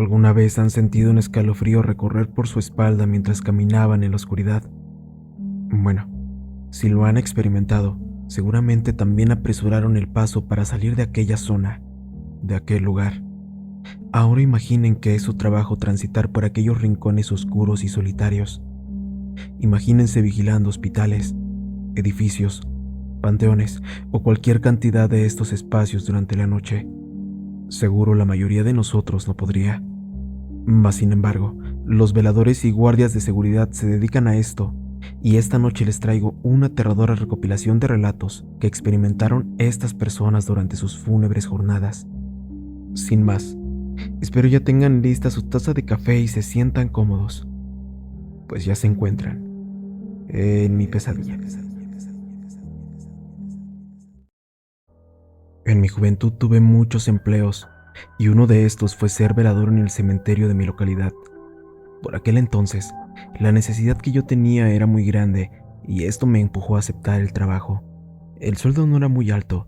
¿Alguna vez han sentido un escalofrío recorrer por su espalda mientras caminaban en la oscuridad? Bueno, si lo han experimentado, seguramente también apresuraron el paso para salir de aquella zona, de aquel lugar. Ahora imaginen que es su trabajo transitar por aquellos rincones oscuros y solitarios. Imagínense vigilando hospitales, edificios, panteones o cualquier cantidad de estos espacios durante la noche. Seguro la mayoría de nosotros no podría. Mas, sin embargo, los veladores y guardias de seguridad se dedican a esto, y esta noche les traigo una aterradora recopilación de relatos que experimentaron estas personas durante sus fúnebres jornadas. Sin más, espero ya tengan lista su taza de café y se sientan cómodos, pues ya se encuentran en mi pesadilla. En mi juventud tuve muchos empleos, y uno de estos fue ser velador en el cementerio de mi localidad. Por aquel entonces, la necesidad que yo tenía era muy grande, y esto me empujó a aceptar el trabajo. El sueldo no era muy alto,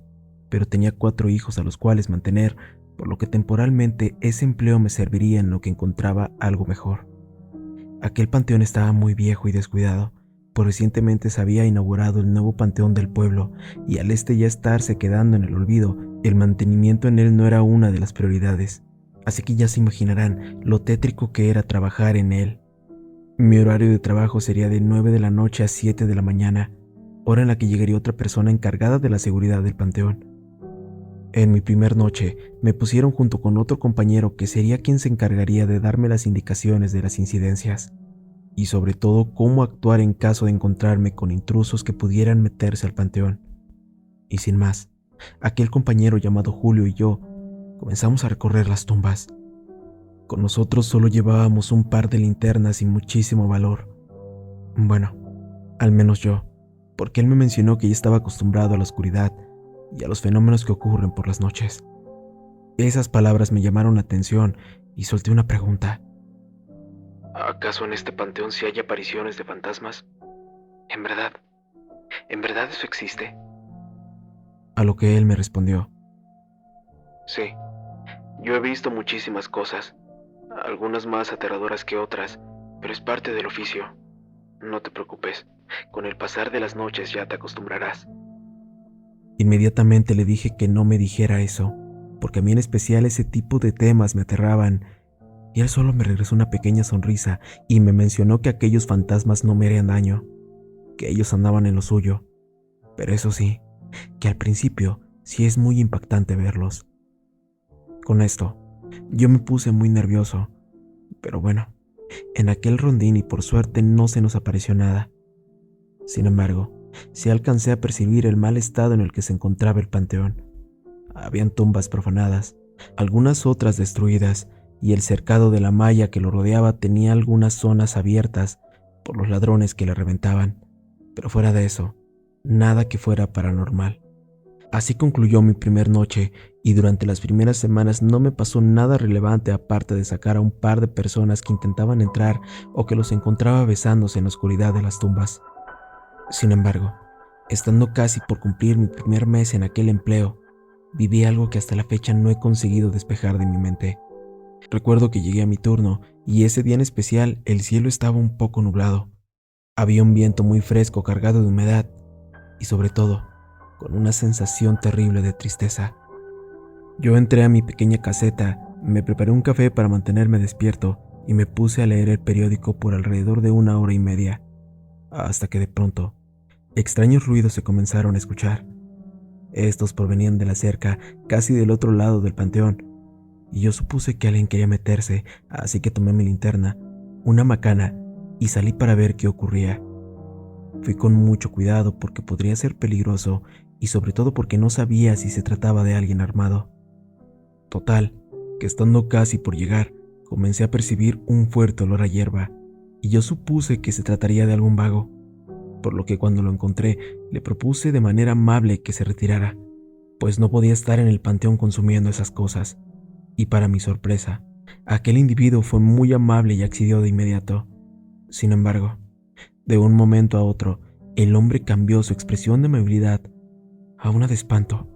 pero tenía 4 hijos a los cuales mantener, por lo que temporalmente ese empleo me serviría en lo que encontraba algo mejor. Aquel panteón estaba muy viejo y descuidado, pues recientemente se había inaugurado el nuevo panteón del pueblo, y al ya estarse quedando en el olvido, el mantenimiento en él no era una de las prioridades. Así que ya se imaginarán lo tétrico que era trabajar en él. Mi horario de trabajo sería de 9 de la noche a 7 de la mañana, hora en la que llegaría otra persona encargada de la seguridad del panteón. En mi primer noche me pusieron junto con otro compañero que sería quien se encargaría de darme las indicaciones de las incidencias, y sobre todo cómo actuar en caso de encontrarme con intrusos que pudieran meterse al panteón. Y sin más, aquel compañero llamado Julio y yo comenzamos a recorrer las tumbas. Con nosotros solo llevábamos un par de linternas y muchísimo valor. Bueno, al menos yo, porque él me mencionó que ya estaba acostumbrado a la oscuridad y a los fenómenos que ocurren por las noches. Esas palabras me llamaron la atención y solté una pregunta. ¿Acaso en este panteón sí hay apariciones de fantasmas? ¿En verdad? ¿En verdad eso existe? A lo que él me respondió. Sí, yo he visto muchísimas cosas, algunas más aterradoras que otras, pero es parte del oficio. No te preocupes, con el pasar de las noches ya te acostumbrarás. Inmediatamente le dije que no me dijera eso, porque a mí en especial ese tipo de temas me aterraban, y él solo me regresó una pequeña sonrisa y me mencionó que aquellos fantasmas no me harían daño, que ellos andaban en lo suyo, pero eso sí, que al principio sí es muy impactante verlos. Con esto, yo me puse muy nervioso, pero bueno, en aquel rondín y por suerte no se nos apareció nada. Sin embargo, sí alcancé a percibir el mal estado en el que se encontraba el panteón. Habían tumbas profanadas, algunas otras destruidas, y el cercado de la malla que lo rodeaba tenía algunas zonas abiertas por los ladrones que le reventaban, pero fuera de eso, nada que fuera paranormal. Así concluyó mi primer noche, y durante las primeras semanas no me pasó nada relevante aparte de sacar a un par de personas que intentaban entrar o que los encontraba besándose en la oscuridad de las tumbas. Sin embargo, estando casi por cumplir mi primer mes en aquel empleo, viví algo que hasta la fecha no he conseguido despejar de mi mente. Recuerdo que llegué a mi turno y ese día en especial el cielo estaba un poco nublado. Había un viento muy fresco cargado de humedad y sobre todo con una sensación terrible de tristeza. Yo entré a mi pequeña caseta, me preparé un café para mantenerme despierto y me puse a leer el periódico por alrededor de 1 hora y media, hasta que de pronto extraños ruidos se comenzaron a escuchar. Estos provenían de la cerca, casi del otro lado del panteón, y yo supuse que alguien quería meterse, así que tomé mi linterna, una macana, y salí para ver qué ocurría. Fui con mucho cuidado porque podría ser peligroso y sobre todo porque no sabía si se trataba de alguien armado. Total, que estando casi por llegar, comencé a percibir un fuerte olor a hierba, y yo supuse que se trataría de algún vago, por lo que cuando lo encontré le propuse de manera amable que se retirara, pues no podía estar en el panteón consumiendo esas cosas, y para mi sorpresa, aquel individuo fue muy amable y accedió de inmediato. Sin embargo, de un momento a otro, el hombre cambió su expresión de amabilidad a una de espanto.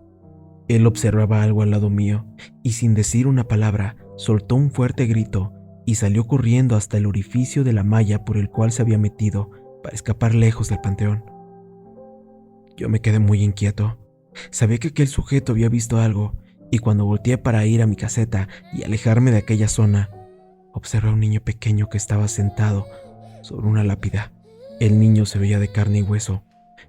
Él observaba algo al lado mío y sin decir una palabra, soltó un fuerte grito y salió corriendo hasta el orificio de la malla por el cual se había metido para escapar lejos del panteón. Yo me quedé muy inquieto. Sabía que aquel sujeto había visto algo, y cuando volteé para ir a mi caseta y alejarme de aquella zona, observé a un niño pequeño que estaba sentado sobre una lápida. El niño se veía de carne y hueso,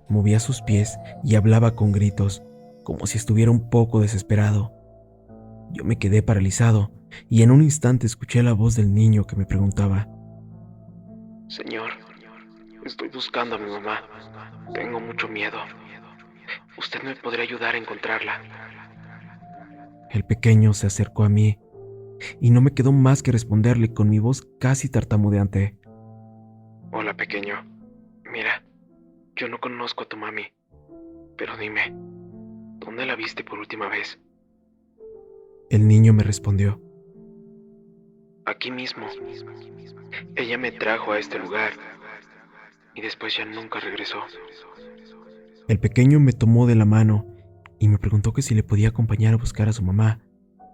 movía sus pies y hablaba con gritos, como si estuviera un poco desesperado. Yo me quedé paralizado y en un instante escuché la voz del niño que me preguntaba: Señor, estoy buscando a mi mamá. Tengo mucho miedo. ¿Usted me podría ayudar a encontrarla? El pequeño se acercó a mí y no me quedó más que responderle con mi voz casi tartamudeante: Hola, pequeño. Mira, yo no conozco a tu mami, pero dime, ¿dónde la viste por última vez? El niño me respondió: Aquí mismo. Ella me trajo a este lugar y después ya nunca regresó. El pequeño me tomó de la mano y me preguntó que si le podía acompañar a buscar a su mamá,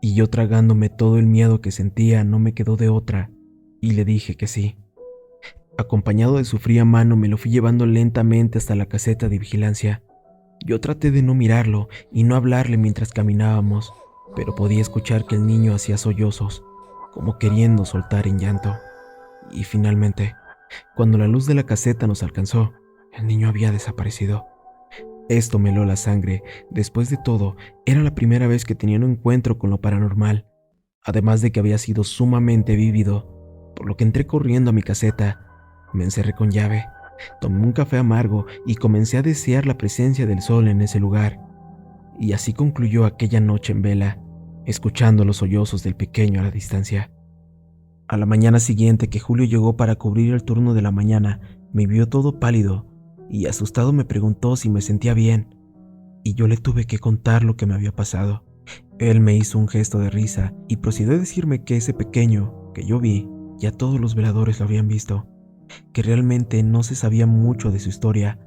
y yo, tragándome todo el miedo que sentía, no me quedó de otra, y le dije que sí. Acompañado de su fría mano, me lo fui llevando lentamente hasta la caseta de vigilancia. Yo traté de no mirarlo y no hablarle mientras caminábamos, pero podía escuchar que el niño hacía sollozos, como queriendo soltar en llanto. Y finalmente, cuando la luz de la caseta nos alcanzó, el niño había desaparecido. Esto me heló la sangre. Después de todo, era la primera vez que tenía un encuentro con lo paranormal, además de que había sido sumamente vívido, por lo que entré corriendo a mi caseta, me encerré con llave, tomé un café amargo y comencé a desear la presencia del sol en ese lugar. Y así concluyó aquella noche en vela, escuchando los sollozos del pequeño a la distancia. A la mañana siguiente que Julio llegó para cubrir el turno de la mañana, me vio todo pálido y asustado me preguntó si me sentía bien, y yo le tuve que contar lo que me había pasado. Él me hizo un gesto de risa y procedió a decirme que ese pequeño que yo vi, ya todos los veladores lo habían visto, que realmente no se sabía mucho de su historia,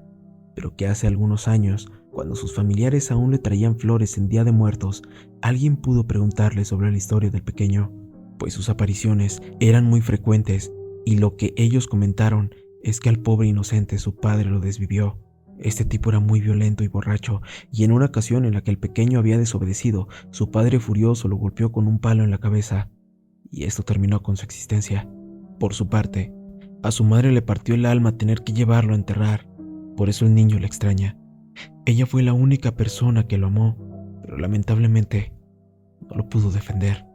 pero que hace algunos años, cuando sus familiares aún le traían flores en Día de Muertos, alguien pudo preguntarle sobre la historia del pequeño, pues sus apariciones eran muy frecuentes, y lo que ellos comentaron es que al pobre inocente su padre lo desvivió. Este tipo era muy violento y borracho, y en una ocasión en la que el pequeño había desobedecido, su padre furioso lo golpeó con un palo en la cabeza, y esto terminó con su existencia. Por su parte, a su madre le partió el alma tener que llevarlo a enterrar, por eso el niño le extraña. Ella fue la única persona que lo amó, pero lamentablemente no lo pudo defender.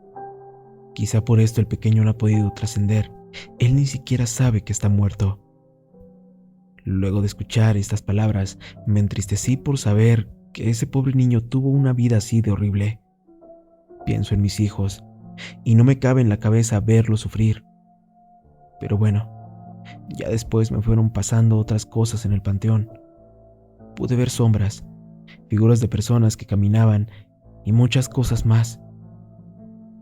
Quizá por esto el pequeño no ha podido trascender. Él ni siquiera sabe que está muerto. Luego de escuchar estas palabras, me entristecí por saber que ese pobre niño tuvo una vida así de horrible. Pienso en mis hijos, y no me cabe en la cabeza verlos sufrir. Pero bueno, ya después me fueron pasando otras cosas en el panteón. Pude ver sombras, figuras de personas que caminaban y muchas cosas más.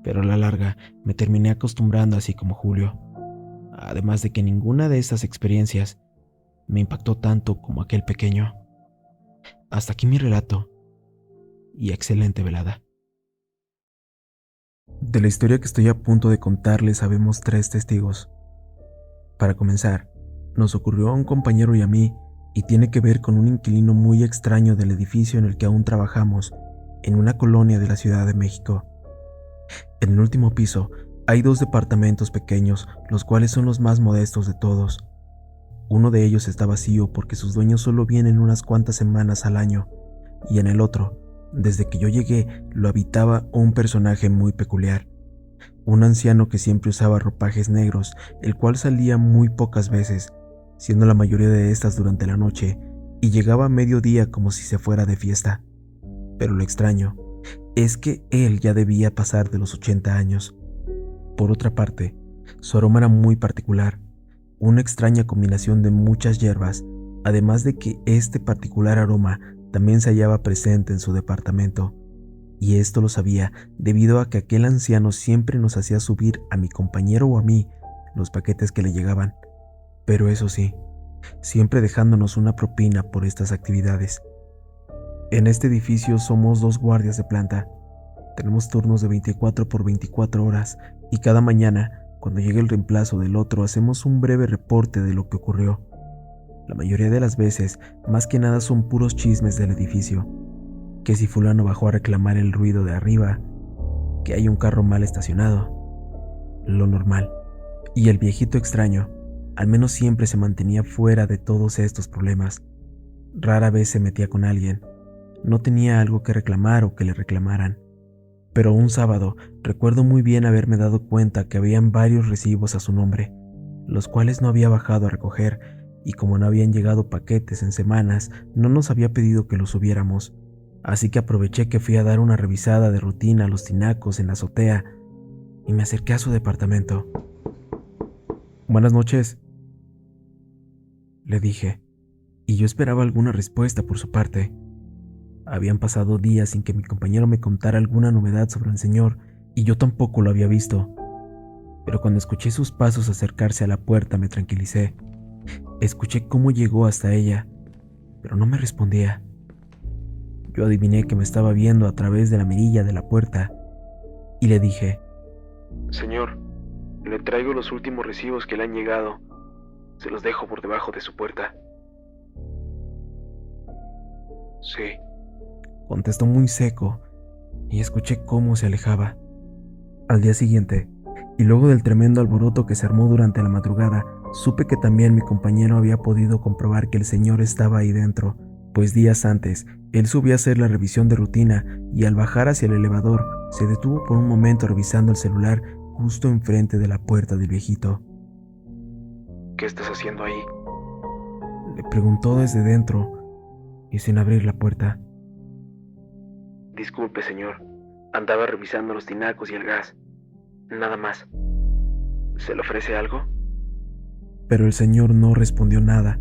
Pero a la larga me terminé acostumbrando así como Julio. Además de que ninguna de estas experiencias me impactó tanto como aquel pequeño. Hasta aquí mi relato y excelente velada. De la historia que estoy a punto de contarles sabemos 3 testigos. Para comenzar, nos ocurrió a un compañero y a mí, y tiene que ver con un inquilino muy extraño del edificio en el que aún trabajamos, en una colonia de la Ciudad de México. En el último piso hay 2 departamentos pequeños, los cuales son los más modestos de todos. Uno de ellos está vacío porque sus dueños solo vienen unas cuantas semanas al año, y en el otro, desde que yo llegué, lo habitaba un personaje muy peculiar. Un anciano que siempre usaba ropajes negros, el cual salía muy pocas veces, siendo la mayoría de estas durante la noche, y llegaba a mediodía como si se fuera de fiesta. Pero lo extraño es que él ya debía pasar de los 80 años. Por otra parte, su aroma era muy particular, una extraña combinación de muchas hierbas, además de que este particular aroma también se hallaba presente en su departamento. Y esto lo sabía debido a que aquel anciano siempre nos hacía subir a mi compañero o a mí los paquetes que le llegaban, pero eso sí, siempre dejándonos una propina por estas actividades. En este edificio somos 2 guardias de planta, Tenemos turnos de 24 por 24 horas y cada mañana, cuando llegue el reemplazo del otro, hacemos un breve reporte de lo que ocurrió. La mayoría de las veces, más que nada son puros chismes del edificio. Que si fulano bajó a reclamar el ruido de arriba, que hay un carro mal estacionado, lo normal. Y el viejito extraño, al menos siempre se mantenía fuera de todos estos problemas. Rara vez se metía con alguien. No tenía algo que reclamar o que le reclamaran. Pero un sábado recuerdo muy bien haberme dado cuenta que habían varios recibos a su nombre, los cuales no había bajado a recoger, y como no habían llegado paquetes en semanas, no nos había pedido que los subiéramos. Así que aproveché que fui a dar una revisada de rutina a los tinacos en la azotea y me acerqué a su departamento. «Buenas noches», le dije, y yo esperaba alguna respuesta por su parte. Habían pasado días sin que mi compañero me contara alguna novedad sobre el señor, y yo tampoco lo había visto. Pero cuando escuché sus pasos acercarse a la puerta me tranquilicé. Escuché cómo llegó hasta ella, pero no me respondía. Yo adiviné que me estaba viendo a través de la mirilla de la puerta, y le dije: Señor, le traigo los últimos recibos que le han llegado. Se los dejo por debajo de su puerta. Sí. Contestó muy seco, y escuché cómo se alejaba. Al día siguiente, y luego del tremendo alboroto que se armó durante la madrugada, supe que también mi compañero había podido comprobar que el señor estaba ahí dentro, pues días antes, él subió a hacer la revisión de rutina y al bajar hacia el elevador, se detuvo por un momento revisando el celular justo enfrente de la puerta del viejito. ¿Qué estás haciendo ahí? Le preguntó desde dentro y sin abrir la puerta. Disculpe, señor. Andaba revisando los tinacos y el gas. Nada más. ¿Se le ofrece algo? Pero el señor no respondió nada,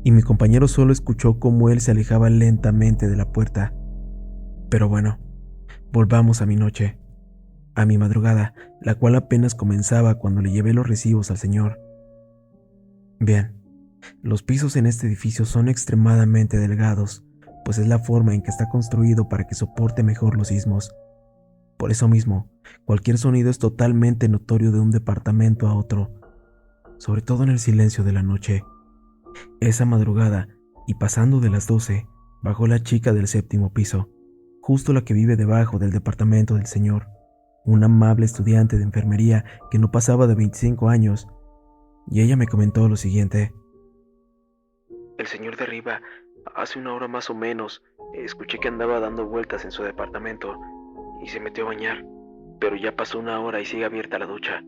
y mi compañero solo escuchó cómo él se alejaba lentamente de la puerta. Pero bueno, volvamos a mi noche, a mi madrugada, la cual apenas comenzaba cuando le llevé los recibos al señor. Bien, los pisos en este edificio son extremadamente delgados, pues es la forma en que está construido para que soporte mejor los sismos. Por eso mismo, cualquier sonido es totalmente notorio de un departamento a otro, sobre todo en el silencio de la noche. Esa madrugada, y pasando de las 12, bajó la chica del 7º piso, justo la que vive debajo del departamento del señor, una amable estudiante de enfermería que no pasaba de 25 años, y ella me comentó lo siguiente: El señor de arriba, hace una hora más o menos, escuché que andaba dando vueltas en su departamento y se metió a bañar, pero ya pasó una hora y sigue abierta la ducha.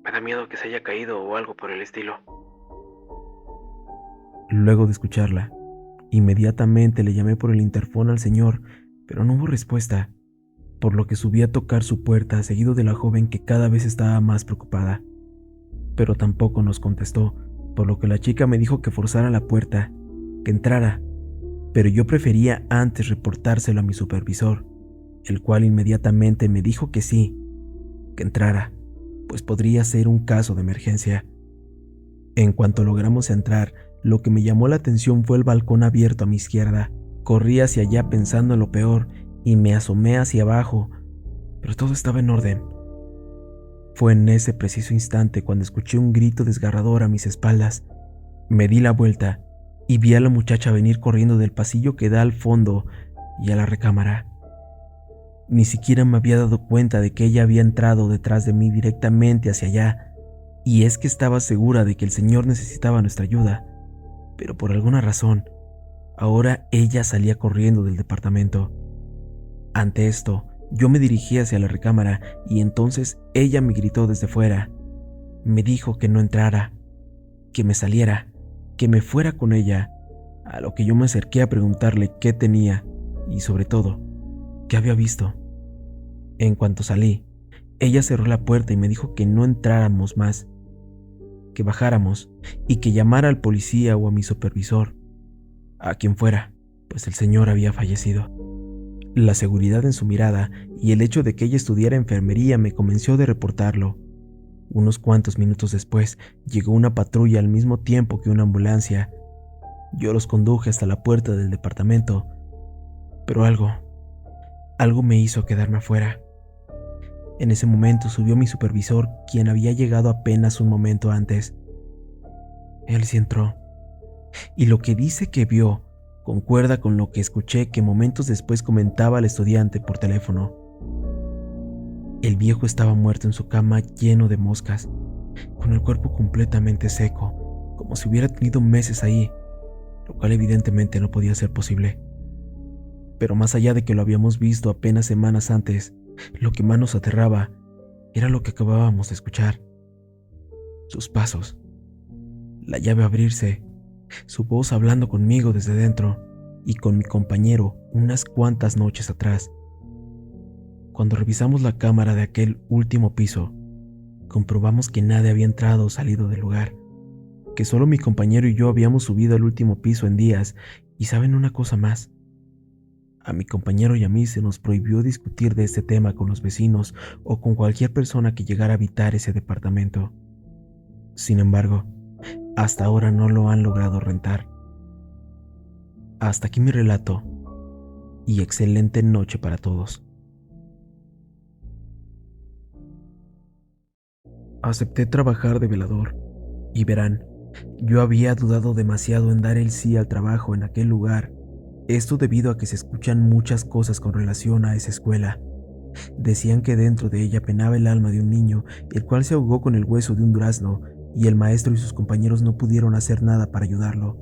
Me da miedo que se haya caído o algo por el estilo. Luego de escucharla, inmediatamente le llamé por el interfón al señor, pero no hubo respuesta, por lo que subí a tocar su puerta seguido de la joven que cada vez estaba más preocupada. Pero tampoco nos contestó, por lo que la chica me dijo que forzara la puerta, que entrara, pero yo prefería antes reportárselo a mi supervisor, el cual inmediatamente me dijo que sí, que entrara, pues podría ser un caso de emergencia. En cuanto logramos entrar, lo que me llamó la atención fue el balcón abierto a mi izquierda. Corrí hacia allá pensando en lo peor y me asomé hacia abajo, pero todo estaba en orden. Fue en ese preciso instante cuando escuché un grito desgarrador a mis espaldas. Me di la vuelta y vi a la muchacha venir corriendo del pasillo que da al fondo y a la recámara. Ni siquiera me había dado cuenta de que ella había entrado detrás de mí directamente hacia allá, y es que estaba segura de que el señor necesitaba nuestra ayuda, pero por alguna razón, ahora ella salía corriendo del departamento. Ante esto, yo me dirigí hacia la recámara y entonces ella me gritó desde fuera. Me dijo que no entrara, que me saliera, que me fuera con ella, a lo que yo me acerqué a preguntarle qué tenía y sobre todo, qué había visto. En cuanto salí, ella cerró la puerta y me dijo que no entráramos más, que bajáramos y que llamara al policía o a mi supervisor, a quien fuera, pues el señor había fallecido. La seguridad en su mirada y el hecho de que ella estudiara enfermería me convenció de reportarlo. Unos cuantos minutos después, llegó una patrulla al mismo tiempo que una ambulancia. Yo los conduje hasta la puerta del departamento, pero algo algo me hizo quedarme afuera. En ese momento subió mi supervisor, quien había llegado apenas un momento antes. Él sí entró, y lo que dice que vio concuerda con lo que escuché que momentos después comentaba al estudiante por teléfono. El viejo estaba muerto en su cama, lleno de moscas, con el cuerpo completamente seco, como si hubiera tenido meses ahí, lo cual evidentemente no podía ser posible. Pero más allá de que lo habíamos visto apenas semanas antes, lo que más nos aterraba era lo que acabábamos de escuchar. Sus pasos, la llave abrirse, su voz hablando conmigo desde dentro y con mi compañero unas cuantas noches atrás. Cuando revisamos la cámara de aquel último piso, comprobamos que nadie había entrado o salido del lugar, que solo mi compañero y yo habíamos subido al último piso en días. Y saben una cosa más, a mi compañero y a mí se nos prohibió discutir de este tema con los vecinos o con cualquier persona que llegara a habitar ese departamento. Sin embargo, hasta ahora no lo han logrado rentar. Hasta aquí mi relato y excelente noche para todos. Acepté trabajar de velador y verán, yo había dudado demasiado en dar el sí al trabajo en aquel lugar. Esto debido a que se escuchan muchas cosas con relación a esa escuela. Decían que dentro de ella penaba el alma de un niño, el cual se ahogó con el hueso de un durazno, y el maestro y sus compañeros no pudieron hacer nada para ayudarlo.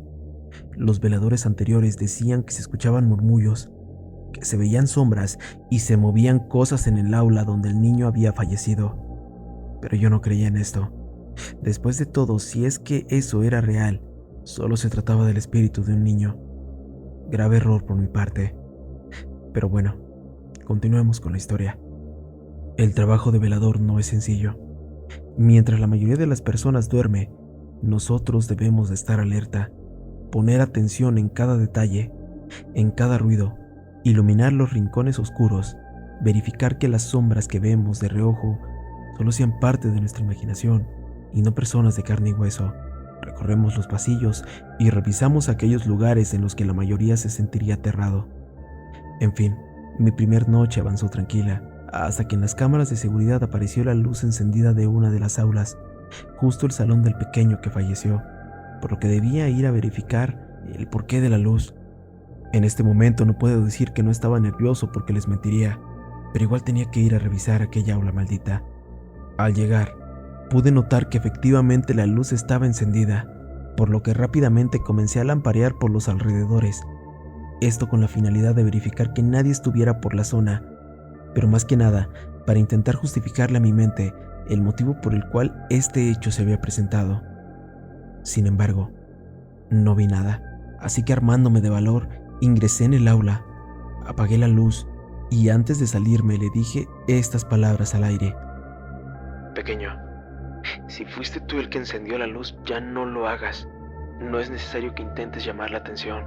Los veladores anteriores decían que se escuchaban murmullos, que se veían sombras y se movían cosas en el aula donde el niño había fallecido. Pero yo no creía en esto. Después de todo, si es que eso era real, solo se trataba del espíritu de un niño. Grave error por mi parte. Pero bueno, continuemos con la historia. El trabajo de velador no es sencillo. Mientras la mayoría de las personas duerme, nosotros debemos de estar alerta, poner atención en cada detalle, en cada ruido, iluminar los rincones oscuros, verificar que las sombras que vemos de reojo solo sean parte de nuestra imaginación y no personas de carne y hueso. Recorremos los pasillos y revisamos aquellos lugares en los que la mayoría se sentiría aterrado. En fin, mi primer noche avanzó tranquila, hasta que en las cámaras de seguridad apareció la luz encendida de una de las aulas, justo el salón del pequeño que falleció, por lo que debía ir a verificar el porqué de la luz. En este momento no puedo decir que no estaba nervioso porque les mentiría, pero igual tenía que ir a revisar aquella aula maldita. Al llegar, pude notar que efectivamente la luz estaba encendida, por lo que rápidamente comencé a lamparear por los alrededores, esto con la finalidad de verificar que nadie estuviera por la zona, pero más que nada para intentar justificarle a mi mente el motivo por el cual este hecho se había presentado. Sin embargo, no vi nada, así que armándome de valor, ingresé en el aula, apagué la luz y antes de salirme le dije estas palabras al aire. Pequeño, si fuiste tú el que encendió la luz, ya no lo hagas. No es necesario que intentes llamar la atención.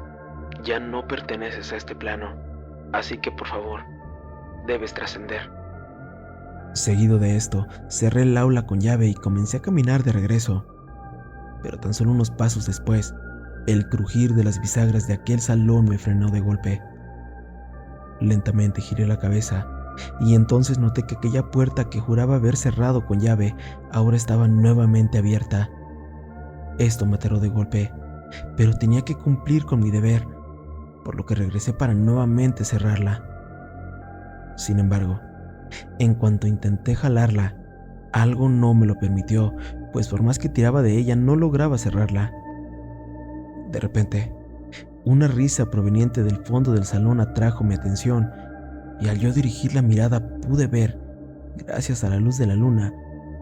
Ya no perteneces a este plano. Así que, por favor, debes trascender. Seguido de esto, cerré el aula con llave y comencé a caminar de regreso. Pero tan solo unos pasos después, el crujir de las bisagras de aquel salón me frenó de golpe. Lentamente giré la cabeza y entonces noté que aquella puerta que juraba haber cerrado con llave ahora estaba nuevamente abierta. Esto me aterró de golpe, pero tenía que cumplir con mi deber, por lo que regresé para nuevamente cerrarla. Sin embargo, en cuanto intenté jalarla, algo no me lo permitió, pues por más que tiraba de ella no lograba cerrarla. De repente, una risa proveniente del fondo del salón atrajo mi atención, y al yo dirigir la mirada pude ver, gracias a la luz de la luna,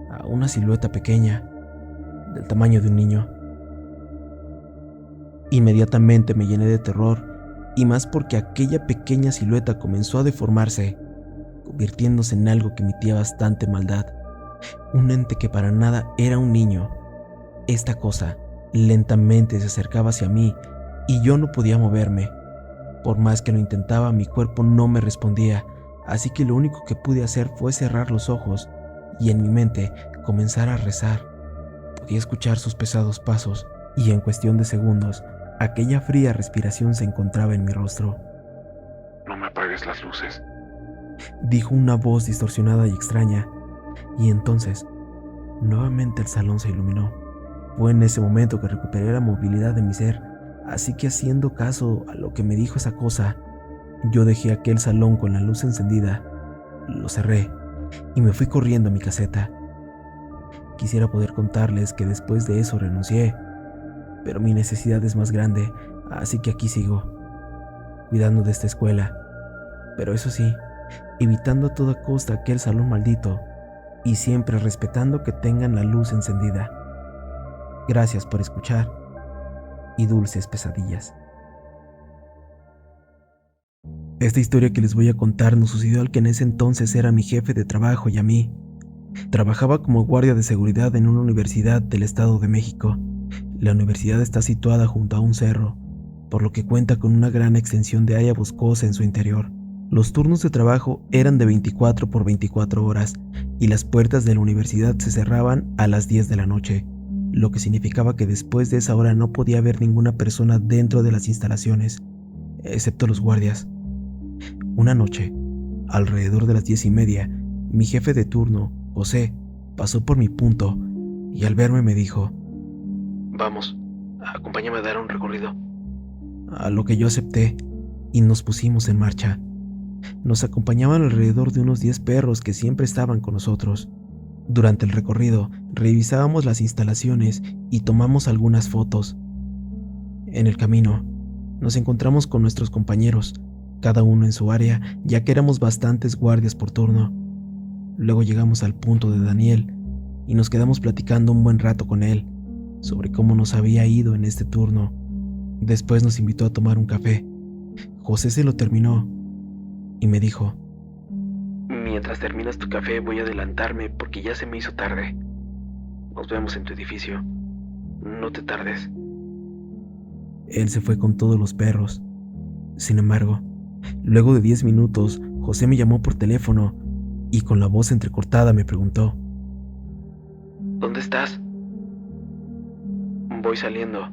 a una silueta pequeña, del tamaño de un niño. Inmediatamente me llené de terror, y más porque aquella pequeña silueta comenzó a deformarse, convirtiéndose en algo que emitía bastante maldad. Un ente que para nada era un niño. Esta cosa lentamente se acercaba hacia mí y yo no podía moverme. Por más que lo intentaba, mi cuerpo no me respondía, así que lo único que pude hacer fue cerrar los ojos y en mi mente comenzar a rezar. Podía escuchar sus pesados pasos y en cuestión de segundos, aquella fría respiración se encontraba en mi rostro. No me apagues las luces. dijo una voz distorsionada y extraña, y entonces, nuevamente el salón se iluminó. Fue en ese momento que recuperé la movilidad de mi ser, así que haciendo caso a lo que me dijo esa cosa, yo dejé aquel salón con la luz encendida, lo cerré y me fui corriendo a mi caseta. Quisiera poder contarles que después de eso renuncié, pero mi necesidad es más grande, así que aquí sigo, cuidando de esta escuela, pero eso sí, evitando a toda costa aquel salón maldito y siempre respetando que tengan la luz encendida. Gracias por escuchar y dulces pesadillas. Esta historia que les voy a contar nos sucedió al que en ese entonces era mi jefe de trabajo y a mí. Trabajaba como guardia de seguridad en una universidad del Estado de México. La universidad está situada junto a un cerro, por lo que cuenta con una gran extensión de área boscosa en su interior. Los turnos de trabajo eran de 24 por 24 horas y las puertas de la universidad se cerraban a las 10 de la noche, lo que significaba que después de esa hora no podía haber ninguna persona dentro de las instalaciones, excepto los guardias. Una noche, alrededor de las 10:30, mi jefe de turno, José, pasó por mi punto y al verme me dijo: Vamos, acompáñame a dar un recorrido. A lo que yo acepté y nos pusimos en marcha. Nos acompañaban alrededor de unos 10 perros que siempre estaban con nosotros. Durante el recorrido revisábamos las instalaciones y tomamos algunas fotos. En el camino nos encontramos con nuestros compañeros, cada uno en su área, ya que éramos bastantes guardias por turno. Luego llegamos al punto de Daniel y nos quedamos platicando un buen rato con él sobre cómo nos había ido en este turno. Después nos invitó a tomar un café. José se lo terminó y me dijo: Mientras terminas tu café voy a adelantarme porque ya se me hizo tarde. Nos vemos en tu edificio. No te tardes. Él se fue con todos los perros. Sin embargo, luego de 10 minutos, José me llamó por teléfono y con la voz entrecortada me preguntó: ¿Dónde estás? Voy saliendo.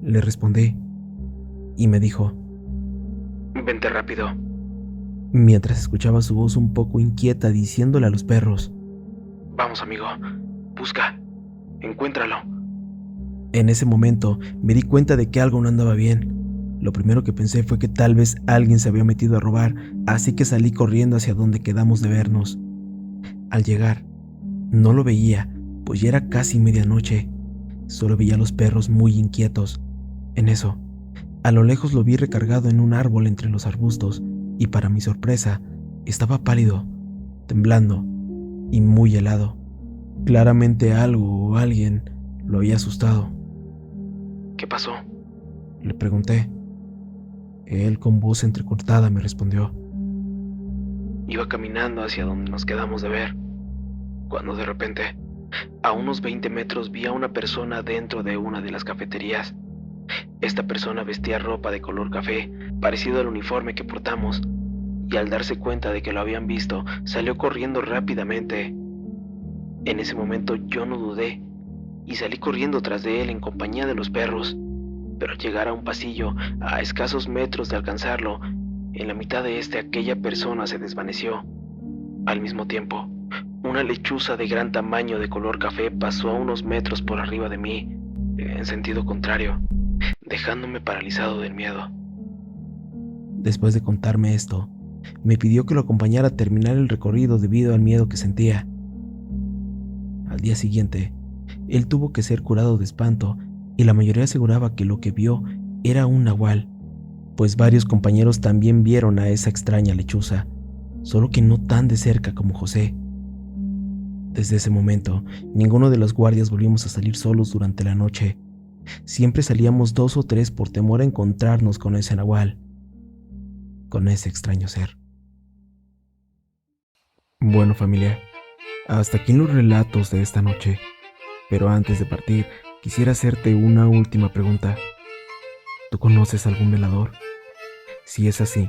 Le respondí y me dijo: Vente rápido. Mientras escuchaba su voz un poco inquieta diciéndole a los perros: Vamos, amigo. Busca. Encuéntralo. En ese momento me di cuenta de que algo no andaba bien. Lo primero que pensé fue que tal vez alguien se había metido a robar, así que salí corriendo hacia donde quedamos de vernos. Al llegar, no lo veía, pues ya era casi medianoche. Solo veía a los perros muy inquietos. En eso, a lo lejos lo vi recargado en un árbol entre los arbustos, y para mi sorpresa, estaba pálido, temblando y muy helado. Claramente algo o alguien lo había asustado. ¿Qué pasó? Le pregunté. Él con voz entrecortada me respondió: Iba caminando hacia donde nos quedamos de ver, cuando de repente, a unos 20 metros vi a una persona dentro de una de las cafeterías. Esta persona vestía ropa de color café, parecido al uniforme que portamos, y al darse cuenta de que lo habían visto, salió corriendo rápidamente. En ese momento yo no dudé, y salí corriendo tras de él en compañía de los perros, pero al llegar a un pasillo, a escasos metros de alcanzarlo, en la mitad de aquella persona se desvaneció. Al mismo tiempo, una lechuza de gran tamaño de color café pasó a unos metros por arriba de mí, en sentido contrario, dejándome paralizado del miedo. Después de contarme esto, me pidió que lo acompañara a terminar el recorrido debido al miedo que sentía. Al día siguiente, él tuvo que ser curado de espanto y la mayoría aseguraba que lo que vio era un nahual, pues varios compañeros también vieron a esa extraña lechuza, solo que no tan de cerca como José. Desde ese momento, ninguno de los guardias volvimos a salir solos durante la noche. Siempre salíamos 2 o 3 por temor a encontrarnos con ese nahual, con ese extraño ser. Bueno, familia, hasta aquí los relatos de esta noche, pero antes de partir, quisiera hacerte una última pregunta. ¿Tú conoces algún velador? Si es así,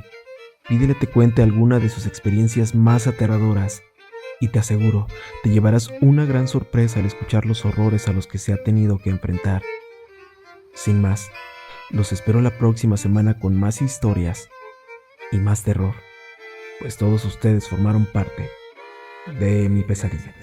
pídele te cuente alguna de sus experiencias más aterradoras y te aseguro, te llevarás una gran sorpresa al escuchar los horrores a los que se ha tenido que enfrentar. Sin más, los espero la próxima semana con más historias y más terror. pues todos ustedes formaron parte de mi pesadilla.